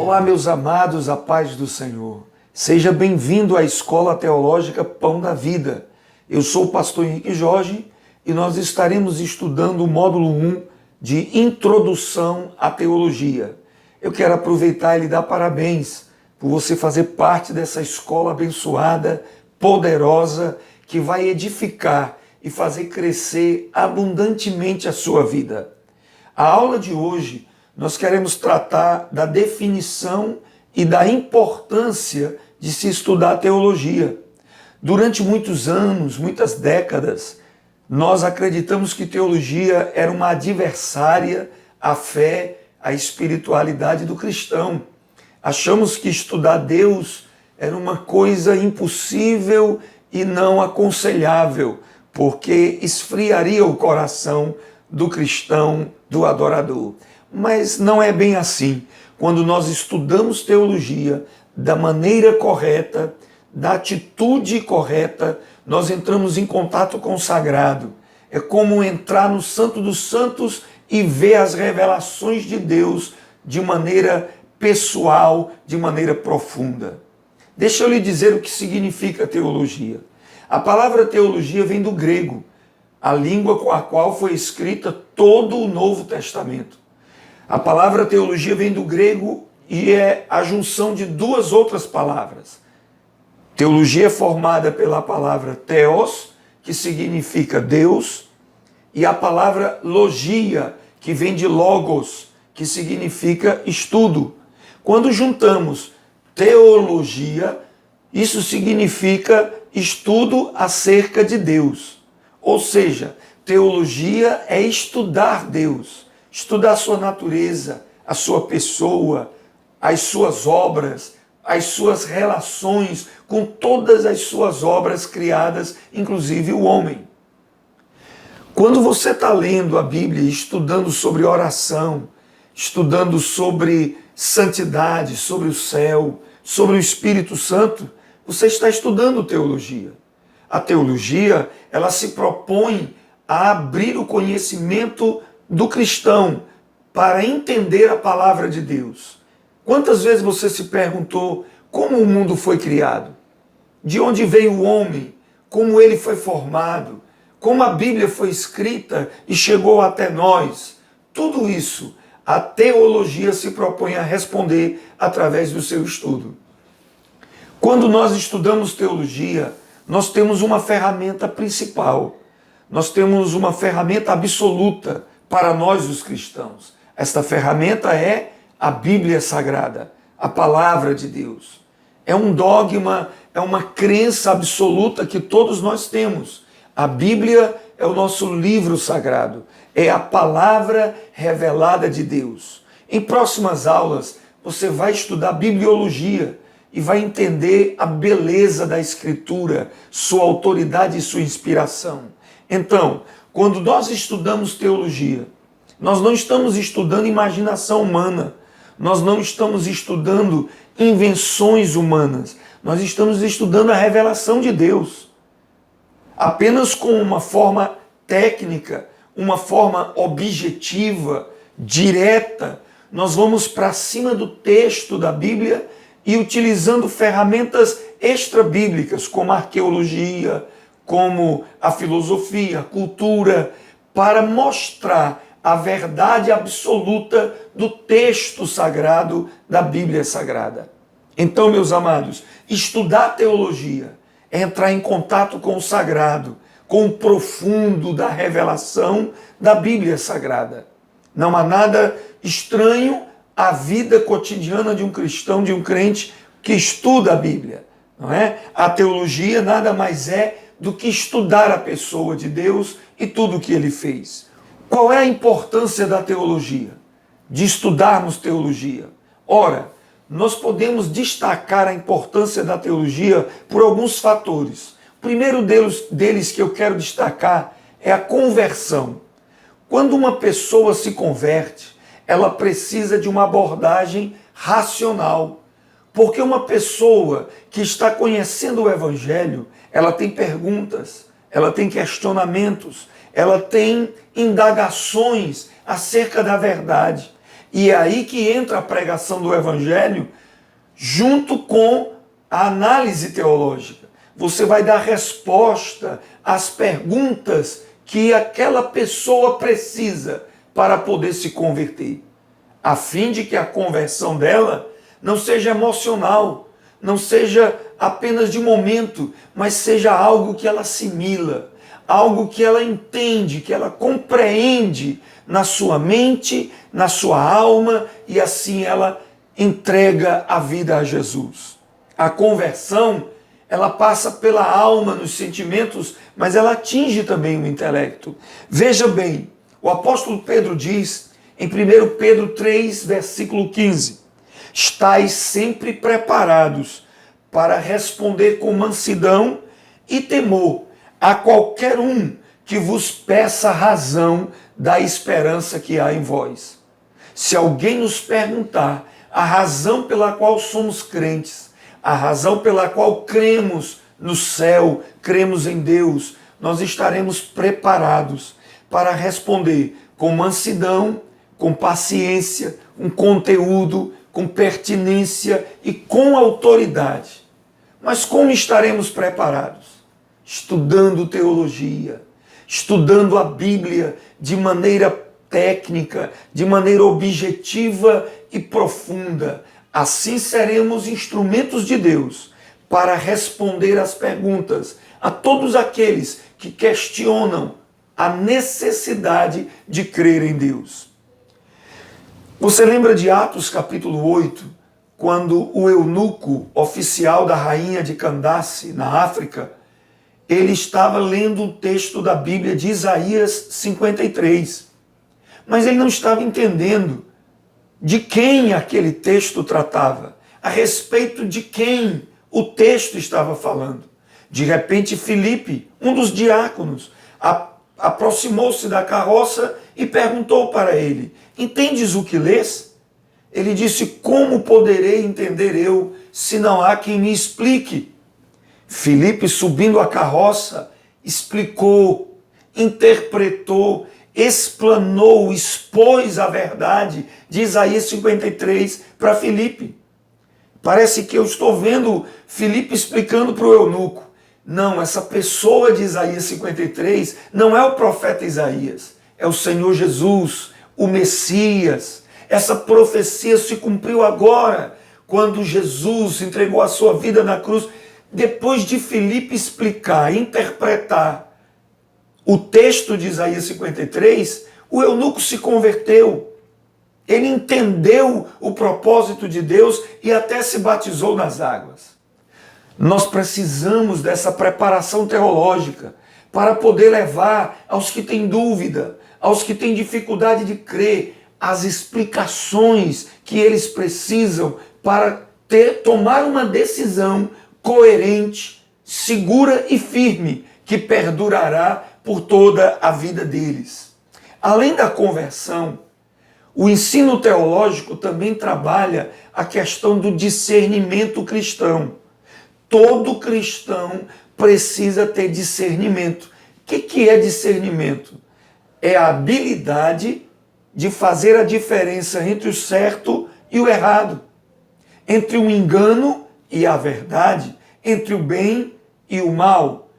Olá, meus amados, a paz do Senhor. Seja bem-vindo à Escola Teológica Pão da Vida. Eu sou o pastor Henrique Jorge e nós estaremos estudando o módulo 1 de Introdução à Teologia. Eu quero aproveitar e lhe dar parabéns por você fazer parte dessa escola abençoada, poderosa, que vai edificar e fazer crescer abundantemente a sua vida. A aula de hoje nós queremos tratar da definição e da importância de se estudar teologia. Durante muitos anos, muitas décadas, nós acreditamos que teologia era uma adversária à fé, à espiritualidade do cristão. Achamos que estudar Deus era uma coisa impossível e não aconselhável, porque esfriaria o coração do cristão, do adorador. Mas não é bem assim. Quando nós estudamos teologia da maneira correta, da atitude correta, nós entramos em contato com o sagrado. É como entrar no Santo dos Santos e ver as revelações de Deus de maneira pessoal, de maneira profunda. Deixa eu lhe dizer o que significa teologia. A palavra teologia vem do grego, a língua com a qual foi escrita todo o Novo Testamento. A palavra teologia vem do grego e é a junção de duas outras palavras. Teologia é formada pela palavra theos, que significa Deus, e a palavra logia, que vem de logos, que significa estudo. Quando juntamos teologia, isso significa estudo acerca de Deus. Ou seja, teologia é estudar Deus. Estudar a sua natureza, a sua pessoa, as suas obras, as suas relações com todas as suas obras criadas, inclusive o homem. Quando você está lendo a Bíblia, estudando sobre oração, estudando sobre santidade, sobre o céu, sobre o Espírito Santo, você está estudando teologia. A teologia, ela se propõe a abrir o conhecimento do cristão para entender a palavra de Deus. Quantas vezes você se perguntou como o mundo foi criado? De onde veio o homem? Como ele foi formado? Como a Bíblia foi escrita e chegou até nós? Tudo isso a teologia se propõe a responder através do seu estudo. Quando nós estudamos teologia, nós temos uma ferramenta principal. Nós temos uma ferramenta absoluta para nós, os cristãos. Esta ferramenta é a Bíblia Sagrada, a Palavra de Deus. É um dogma, é uma crença absoluta que todos nós temos. A Bíblia é o nosso livro sagrado, é a palavra revelada de Deus. Em próximas aulas, você vai estudar bibliologia e vai entender a beleza da Escritura, sua autoridade e sua inspiração. Então, quando nós estudamos teologia, nós não estamos estudando imaginação humana, nós não estamos estudando invenções humanas, nós estamos estudando a revelação de Deus. Apenas com uma forma técnica, uma forma objetiva, direta, nós vamos para cima do texto da Bíblia e utilizando ferramentas extra-bíblicas, como a arqueologia, como a filosofia, a cultura, para mostrar a verdade absoluta do texto sagrado da Bíblia Sagrada. Então, meus amados, estudar teologia é entrar em contato com o sagrado, com o profundo da revelação da Bíblia Sagrada. Não há nada estranho à vida cotidiana de um cristão, de um crente que estuda a Bíblia, não é? A teologia nada mais é do que estudar a pessoa de Deus e tudo o que ele fez. Qual é a importância da teologia? De estudarmos teologia? Ora, nós podemos destacar a importância da teologia por alguns fatores. O primeiro deles que eu quero destacar é a conversão. Quando uma pessoa se converte, ela precisa de uma abordagem racional. Porque uma pessoa que está conhecendo o Evangelho, ela tem perguntas, ela tem questionamentos, ela tem indagações acerca da verdade. E é aí que entra a pregação do Evangelho junto com a análise teológica. Você vai dar resposta às perguntas que aquela pessoa precisa para poder se converter, a fim de que a conversão dela não seja emocional, não seja apenas de momento, mas seja algo que ela assimila, algo que ela entende, que ela compreende na sua mente, na sua alma, e assim ela entrega a vida a Jesus. A conversão, ela passa pela alma, nos sentimentos, mas ela atinge também o intelecto. Veja bem, o apóstolo Pedro diz em 1 Pedro 3, versículo 15, estais sempre preparados para responder com mansidão e temor a qualquer um que vos peça razão da esperança que há em vós. Se alguém nos perguntar a razão pela qual somos crentes, a razão pela qual cremos no céu, cremos em Deus, nós estaremos preparados para responder com mansidão, com paciência, com conteúdo, com pertinência e com autoridade. Mas como estaremos preparados? Estudando teologia, estudando a Bíblia de maneira técnica, de maneira objetiva e profunda. Assim seremos instrumentos de Deus para responder às perguntas a todos aqueles que questionam a necessidade de crer em Deus. Você lembra de Atos capítulo 8, quando o eunuco oficial da rainha de Candace, na África, ele estava lendo um texto da Bíblia de Isaías 53, mas ele não estava entendendo de quem aquele texto tratava, a respeito de quem o texto estava falando. De repente, Filipe, um dos diáconos, aproximou-se da carroça e perguntou para ele, entendes o que lês? Ele disse, como poderei entender eu, se não há quem me explique? Filipe, subindo a carroça, explicou, interpretou, explanou, expôs a verdade de Isaías 53 para Filipe. Parece que eu estou vendo Filipe explicando para o eunuco. Não, essa pessoa de Isaías 53 não é o profeta Isaías, é o Senhor Jesus, o Messias. Essa profecia se cumpriu agora, quando Jesus entregou a sua vida na cruz. Depois de Filipe explicar, interpretar o texto de Isaías 53, o eunuco se converteu. Ele entendeu o propósito de Deus e até se batizou nas águas. Nós precisamos dessa preparação teológica para poder levar aos que têm dúvida, aos que têm dificuldade de crer, as explicações que eles precisam para tomar uma decisão coerente, segura e firme, que perdurará por toda a vida deles. Além da conversão, o ensino teológico também trabalha a questão do discernimento cristão. Todo cristão precisa ter discernimento. O que é discernimento? É a habilidade de fazer a diferença entre o certo e o errado, entre o engano e a verdade, entre o bem e o mal.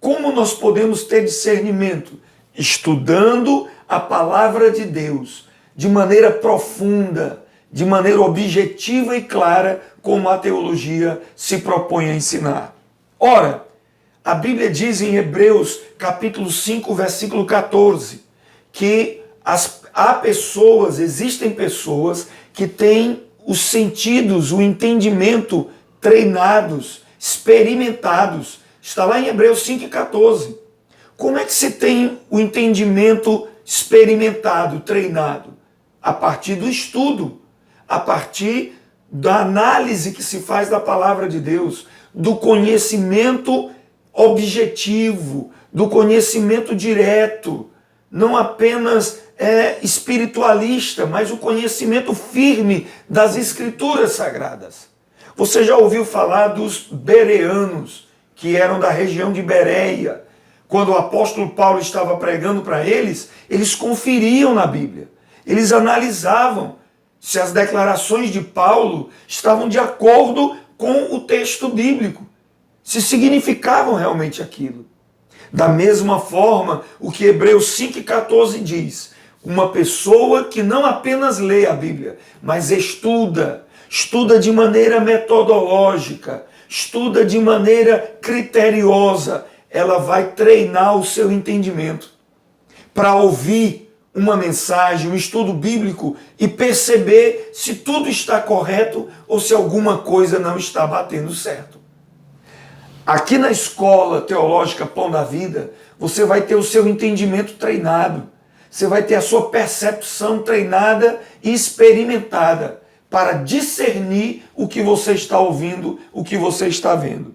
Como nós podemos ter discernimento? Estudando a palavra de Deus de maneira profunda, de maneira objetiva e clara, como a teologia se propõe a ensinar. Ora, a Bíblia diz em Hebreus capítulo 5, versículo 14, que existem pessoas que têm os sentidos, o entendimento treinados, experimentados. Está lá em Hebreus 5,14. Como é que se tem o entendimento experimentado, treinado? A partir do estudo, a partir da análise que se faz da palavra de Deus, do conhecimento objetivo, do conhecimento direto, não apenas espiritualista, mas o conhecimento firme das Escrituras Sagradas. Você já ouviu falar dos bereanos, que eram da região de Bereia? Quando o apóstolo Paulo estava pregando para eles, eles conferiam na Bíblia, eles analisavam se as declarações de Paulo estavam de acordo com o texto bíblico, se significavam realmente aquilo. Da mesma forma, o que Hebreus 5,14 diz, uma pessoa que não apenas lê a Bíblia, mas estuda de maneira metodológica, estuda de maneira criteriosa, ela vai treinar o seu entendimento para ouvir uma mensagem, um estudo bíblico e perceber se tudo está correto ou se alguma coisa não está batendo certo. Aqui na Escola Teológica Pão da Vida, você vai ter o seu entendimento treinado, você vai ter a sua percepção treinada e experimentada para discernir o que você está ouvindo, o que você está vendo.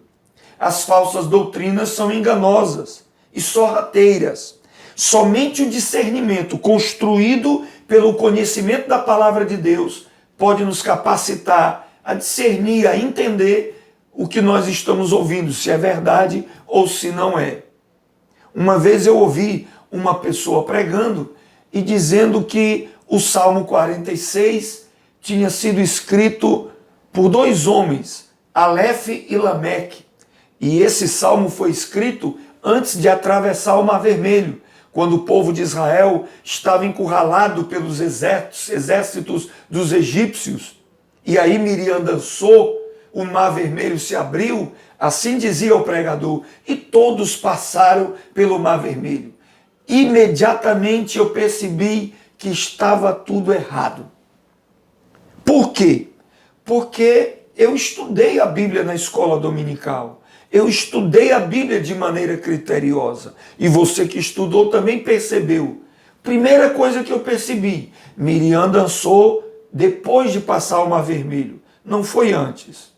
As falsas doutrinas são enganosas e sorrateiras. Somente o discernimento construído pelo conhecimento da palavra de Deus pode nos capacitar a discernir, a entender o que nós estamos ouvindo, se é verdade ou se não é. Uma vez eu ouvi uma pessoa pregando e dizendo que o Salmo 46 tinha sido escrito por dois homens, Alef e Lameque. E esse salmo foi escrito antes de atravessar o Mar Vermelho, quando o povo de Israel estava encurralado pelos exércitos dos egípcios. E aí Miriam dançou, o Mar Vermelho se abriu, assim dizia o pregador, e todos passaram pelo Mar Vermelho. Imediatamente eu percebi que estava tudo errado. Por quê? Porque eu estudei a Bíblia na escola dominical. Eu estudei a Bíblia de maneira criteriosa. E você que estudou também percebeu. Primeira coisa que eu percebi, Miriam dançou depois de passar o Mar Vermelho. Não foi antes.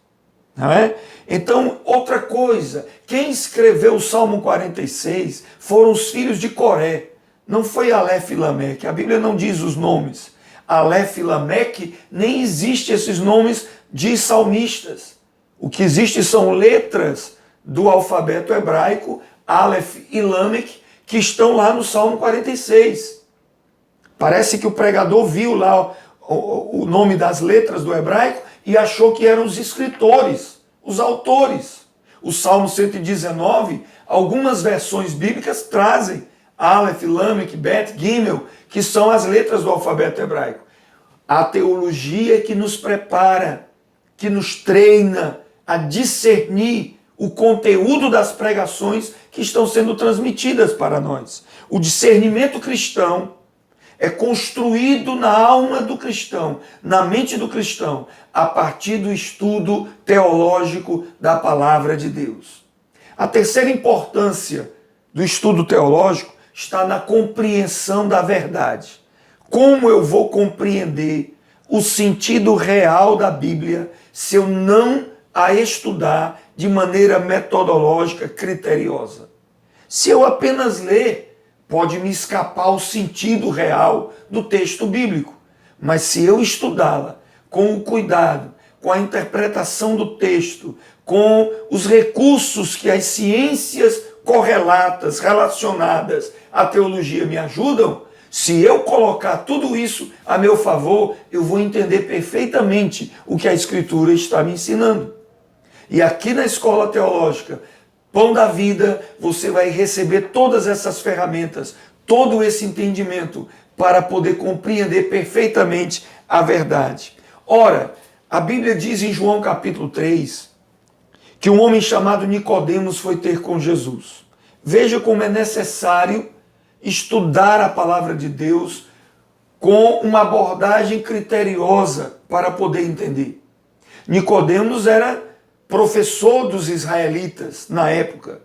Não é? Então, outra coisa, quem escreveu o Salmo 46 foram os filhos de Coré. Não foi Alef e Lameque. A Bíblia não diz os nomes. Alef e Lameque, nem existe esses nomes de salmistas. O que existe são letras do alfabeto hebraico, Alef e Lameque, que estão lá no Salmo 46. Parece que o pregador viu lá o nome das letras do hebraico e achou que eram os escritores, os autores. O Salmo 119, algumas versões bíblicas trazem Aleph, Lameque, Bet, Gimel, que são as letras do alfabeto hebraico. A teologia que nos prepara, que nos treina a discernir o conteúdo das pregações que estão sendo transmitidas para nós. O discernimento cristão é construído na alma do cristão, na mente do cristão, a partir do estudo teológico da palavra de Deus. A terceira importância do estudo teológico está na compreensão da verdade. Como eu vou compreender o sentido real da Bíblia se eu não a estudar de maneira metodológica, criteriosa? Se eu apenas ler, pode me escapar o sentido real do texto bíblico. Mas se eu estudá-la com o cuidado, com a interpretação do texto, com os recursos que as ciências correlatas, relacionadas à teologia me ajudam, se eu colocar tudo isso a meu favor, eu vou entender perfeitamente o que a Escritura está me ensinando. E aqui na Escola Teológica Pão da Vida, você vai receber todas essas ferramentas, todo esse entendimento para poder compreender perfeitamente a verdade. Ora, a Bíblia diz em João capítulo 3 que um homem chamado Nicodemos foi ter com Jesus. Veja como é necessário estudar a palavra de Deus com uma abordagem criteriosa para poder entender. Nicodemos era professor dos israelitas na época.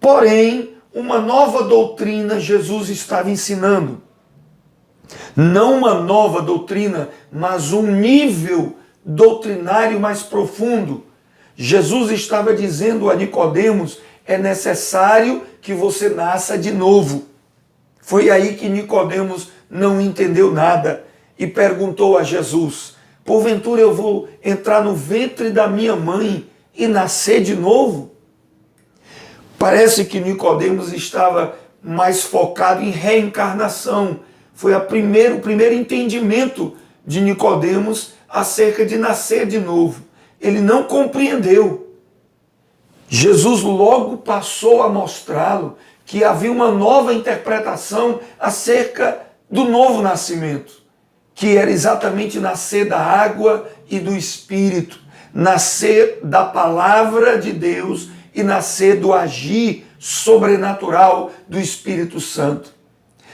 Porém, uma nova doutrina Jesus estava ensinando. Não uma nova doutrina, mas um nível doutrinário mais profundo. Jesus estava dizendo a Nicodemos, é necessário que você nasça de novo. Foi aí que Nicodemos não entendeu nada e perguntou a Jesus, porventura eu vou entrar no ventre da minha mãe e nascer de novo? Parece que Nicodemos estava mais focado em reencarnação. Foi o primeiro entendimento de Nicodemos acerca de nascer de novo. Ele não compreendeu. Jesus logo passou a mostrá-lo que havia uma nova interpretação acerca do novo nascimento, que era exatamente nascer da água e do Espírito, nascer da palavra de Deus e nascer do agir sobrenatural do Espírito Santo.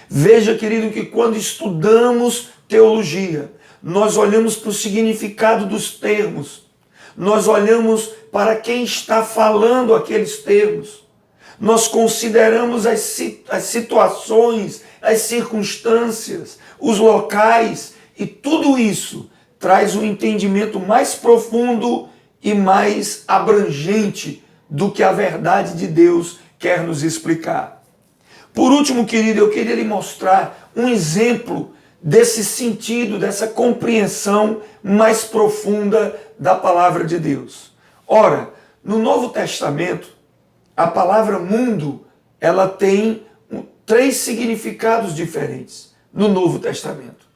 Veja, querido, que quando estudamos teologia, nós olhamos para o significado dos termos, nós olhamos para quem está falando aqueles termos, nós consideramos as situações, as circunstâncias, os locais, e tudo isso traz um entendimento mais profundo e mais abrangente do que a verdade de Deus quer nos explicar. Por último, querido, eu queria lhe mostrar um exemplo desse sentido, dessa compreensão mais profunda da palavra de Deus. Ora, no Novo Testamento, a palavra mundo, ela tem 3 significados diferentes no Novo Testamento.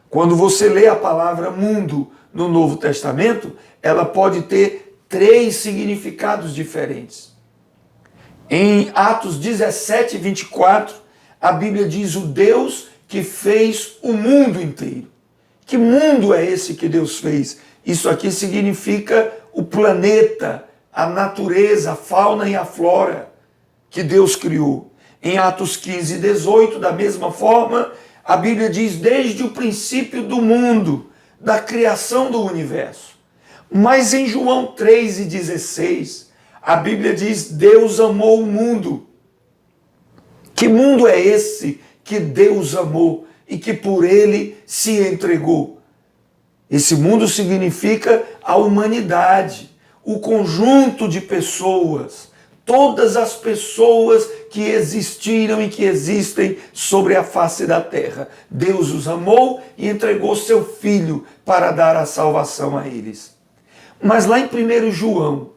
Quando você lê a palavra mundo no Novo Testamento, ela pode ter 3 significados diferentes. Em Atos 17, 24, a Bíblia diz o Deus que fez o mundo inteiro. Que mundo é esse que Deus fez? Isso aqui significa o planeta, a natureza, a fauna e a flora que Deus criou. Em Atos 15, 18, da mesma forma, a Bíblia diz desde o princípio do mundo, da criação do universo. Mas em João 3 e 16, a Bíblia diz Deus amou o mundo. Que mundo é esse que Deus amou e que por ele se entregou? Esse mundo significa a humanidade, o conjunto de pessoas, todas as pessoas que existiram e que existem sobre a face da terra. Deus os amou e entregou seu Filho para dar a salvação a eles. Mas lá em 1 João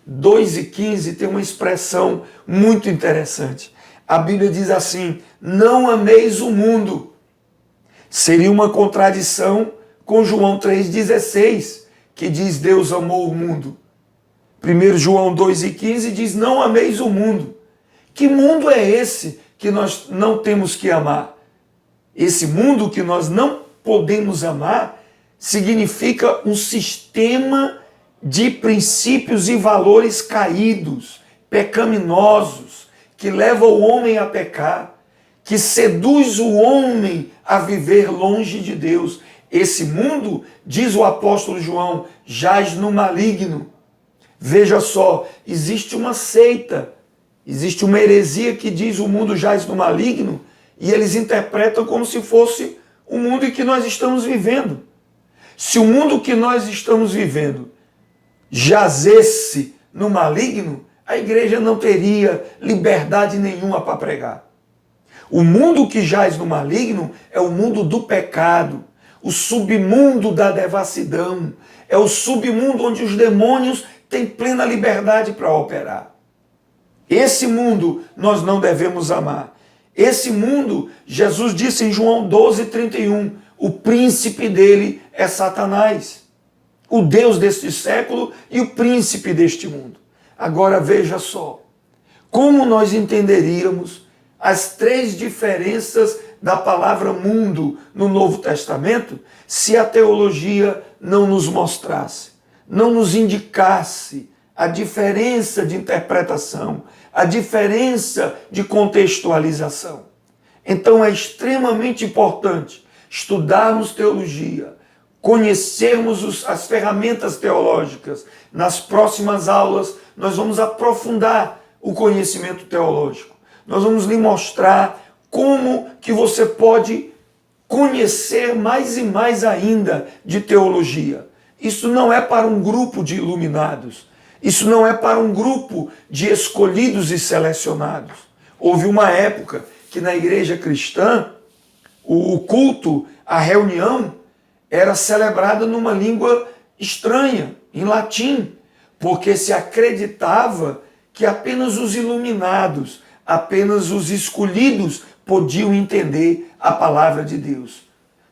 2,15 tem uma expressão muito interessante. A Bíblia diz assim: não ameis o mundo. Seria uma contradição com João 3,16, que diz Deus amou o mundo. 1 João 2,15 diz não ameis o mundo. Que mundo é esse que nós não temos que amar? Esse mundo que nós não podemos amar significa um sistema de princípios e valores caídos, pecaminosos, que leva o homem a pecar, que seduz o homem a viver longe de Deus. Esse mundo, diz o apóstolo João, jaz no maligno. Veja só, existe uma seita, existe uma heresia que diz o mundo jaz no maligno, e eles interpretam como se fosse o mundo em que nós estamos vivendo. Se o mundo que nós estamos vivendo jazesse no maligno, a igreja não teria liberdade nenhuma para pregar. O mundo que jaz no maligno é o mundo do pecado, o submundo da devassidão, é o submundo onde os demônios têm plena liberdade para operar. Esse mundo nós não devemos amar. Esse mundo, Jesus disse em João 12:31, o príncipe dele é Satanás, o Deus deste século e o príncipe deste mundo. Agora veja só, como nós entenderíamos as 3 diferenças da palavra mundo no Novo Testamento se a teologia não nos mostrasse, não nos indicasse a diferença de interpretação, a diferença de contextualização. Então é extremamente importante estudarmos teologia, conhecermos as ferramentas teológicas. Nas próximas aulas nós vamos aprofundar o conhecimento teológico. Nós vamos lhe mostrar como que você pode conhecer mais e mais ainda de teologia. Isso não é para um grupo de iluminados. Isso não é para um grupo de escolhidos e selecionados. Houve uma época que na igreja cristã o culto, a reunião, era celebrada numa língua estranha, em latim, porque se acreditava que apenas os iluminados, apenas os escolhidos podiam entender a palavra de Deus.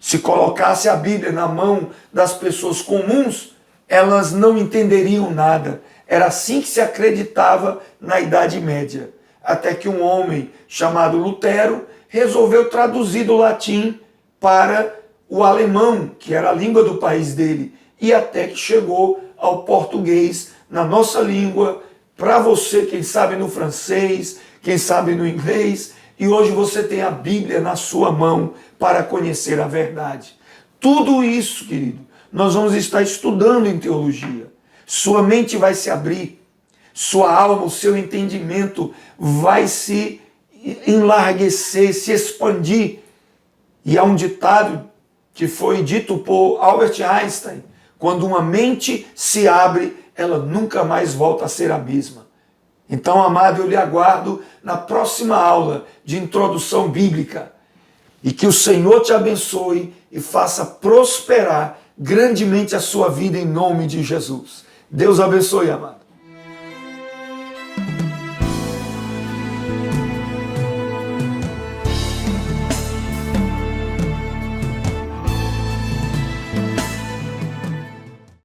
Se colocasse a Bíblia na mão das pessoas comuns, elas não entenderiam nada. Era assim que se acreditava na Idade Média. Até que um homem chamado Lutero resolveu traduzir do latim para o alemão, que era a língua do país dele, e até que chegou ao português, na nossa língua, para você, quem sabe no francês, quem sabe no inglês, e hoje você tem a Bíblia na sua mão para conhecer a verdade. Tudo isso, querido, nós vamos estar estudando em teologia. Sua mente vai se abrir, sua alma, o seu entendimento vai se enlarguecer, se expandir. E há um ditado que foi dito por Albert Einstein: quando uma mente se abre, ela nunca mais volta a ser a mesma. Então, amado, eu lhe aguardo na próxima aula de introdução bíblica. E que o Senhor te abençoe e faça prosperar grandemente a sua vida em nome de Jesus. Deus abençoe, amado.